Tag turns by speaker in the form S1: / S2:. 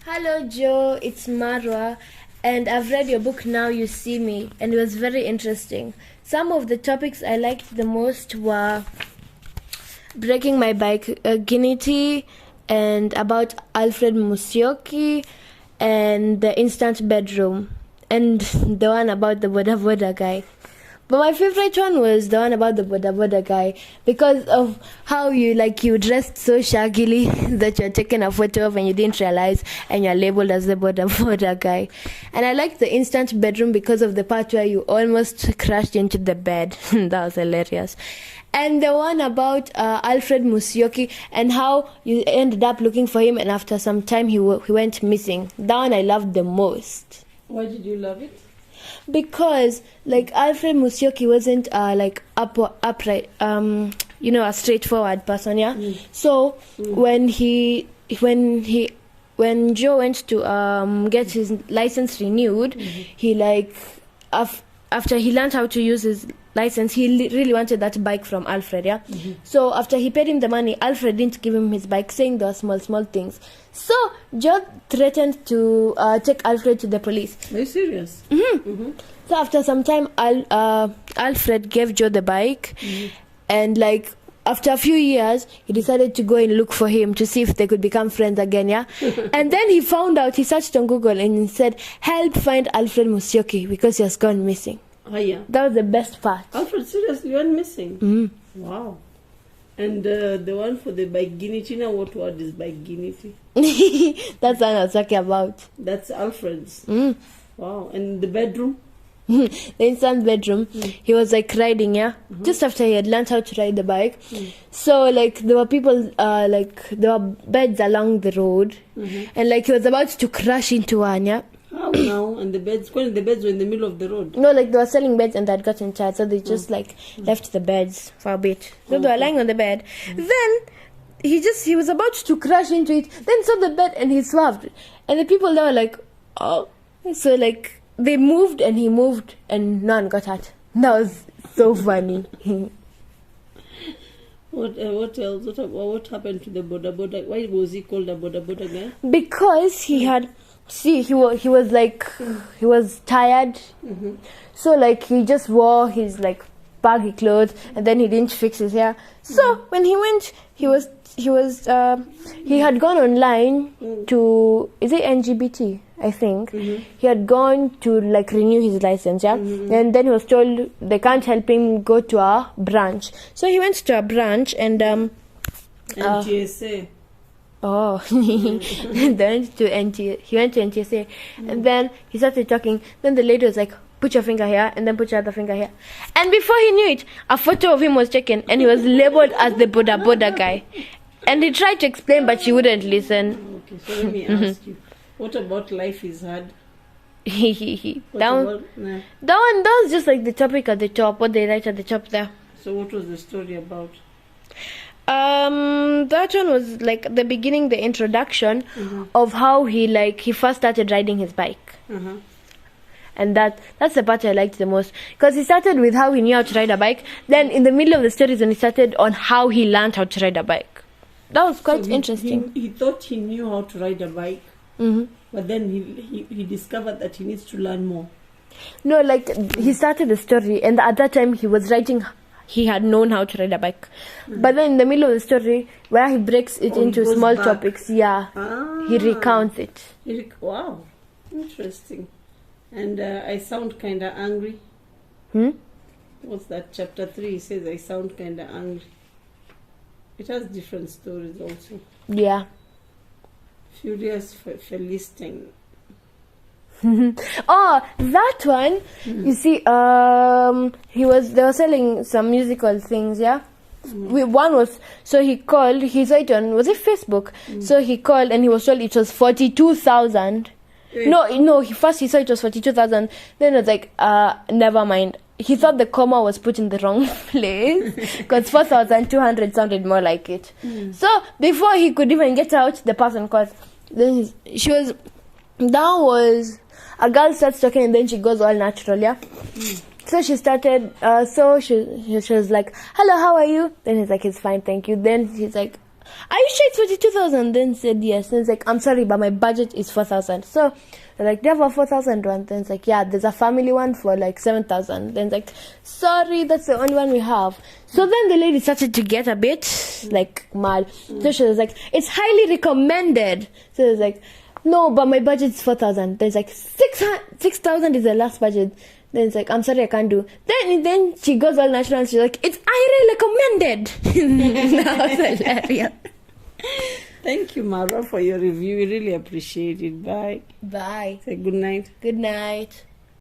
S1: Hello, Joe. It's Marwa, and I've read your book Now You See Me, and it was very interesting. Some of the topics I liked the most were breaking my bike, virginity, and about Alfred Musioki, and the instant bedroom, and the one about the Boda Boda guy. But my favorite one was the one about the Boda Boda guy because of how you dressed so shaggily that you're taking a photo of and you didn't realize and you're labeled as the Boda Boda guy. And I liked the instant bedroom because of the part where you almost crashed into the bed. That was hilarious. And the one about Alfred Musioki and how you ended up looking for him and after some time he went missing. That one I loved the most.
S2: Why did you love it?
S1: Because Alfred Musioki wasn't upright, a straightforward person, yeah. So when Joe went to get his license renewed, he after he learned how to use his license, he really wanted that bike from Alfred, yeah. So after he paid him the money, Alfred didn't give him his bike, saying there were small things. So Joe threatened to take Alfred to the police.
S2: Are you serious?
S1: So after some time, Alfred gave Joe the bike, and after a few years, he decided to go and look for him to see if they could become friends again, yeah? And then he found out, he searched on Google and he said, help find Alfred Musioki because he has gone missing.
S2: Oh, yeah.
S1: That was the best part.
S2: Alfred seriously went missing? Wow. And the one for the virginity, now what word is virginity?
S1: That's what I was talking about.
S2: That's Alfred's. Wow. And the bedroom?
S1: The instant bedroom, he was riding, yeah, just after he had learned how to ride the bike. So there were people, there were beds along the road, and he was about to crash into one, yeah.
S2: How now? And the beds were in the middle of the road?
S1: No, they were selling beds and they'd gotten tired, so they just left the beds for a bit. So they were lying on the bed. Then he was about to crash into it. Then saw the bed and he swerved, and the people there were like, oh, so they moved and he moved and no one got hurt. That was so funny.
S2: What else? What happened to the Boda Boda? Why was he called a Boda Boda guy?
S1: Because he had, he was tired. So he just wore his baggy clothes and then he didn't fix his hair. So when he went, he had gone online to, is it NGBT? I think he had gone to renew his license, yeah, and then he was told they can't help him go to a branch. So he went to a branch and
S2: NTSA.
S1: He went to NTSA, and then he started talking. Then the lady was like, "Put your finger here," and then put your other finger here. And before he knew it, a photo of him was taken, and he was labeled as the Boda Boda guy. And he tried to explain, but she wouldn't listen.
S2: Okay, so let me ask you. What about life is hard?
S1: That was just the topic at the top, what they write at the top there.
S2: So what was the story about?
S1: That one was the beginning, the introduction of how he first started riding his bike. And that's the part I liked the most, because he started with how he knew how to ride a bike. Then in the middle of the stories, when he started on how he learned how to ride a bike, that was quite interesting.
S2: He thought he knew how to ride a bike. But then he discovered that he needs to learn more.
S1: No, he started the story, and at that time he was writing, he had known how to ride a bike. But then in the middle of the story, where he breaks it into small topics, yeah, he recounts it.
S2: Wow, interesting. And I sound kind of angry. What's that? Chapter 3 says I sound kind of angry. It has different stories also.
S1: Yeah.
S2: Furious for listening.
S1: Oh, that one. You see, they were selling some musical things, yeah. One was, so he called. He saw it on, was it Facebook? So he called and he was told it was 42,000. No. He saw it was 42,000. Then it was never mind. He thought the comma was put in the wrong place because 4,200 sounded more like it. So before he could even get out, the person called. Then a girl starts talking and then she goes all natural, yeah. So she started. She was like, "Hello, how are you?" Then he's like, "It's fine, thank you." Then he's like, are you sure it's 42,000? Then said yes. Then it's like, I'm sorry, but my budget is 4,000. So they're like, do you have a 4,000 one? Then it's like, yeah, there's a family one for like 7,000. Then it's like, sorry, that's the only one we have. So then the lady started to get a bit like mad. So she was like, it's highly recommended. So it's like, no, but my budget is 4,000. Then it's like 6,000 is the last budget. Then it's like, I'm sorry, I can't do. Then she goes all natural and she's like, it's highly recommended. That was hilarious.
S2: Thank you, Marwa, for your review. We really appreciate it. Bye.
S1: Bye.
S2: Say good night.
S1: Good night.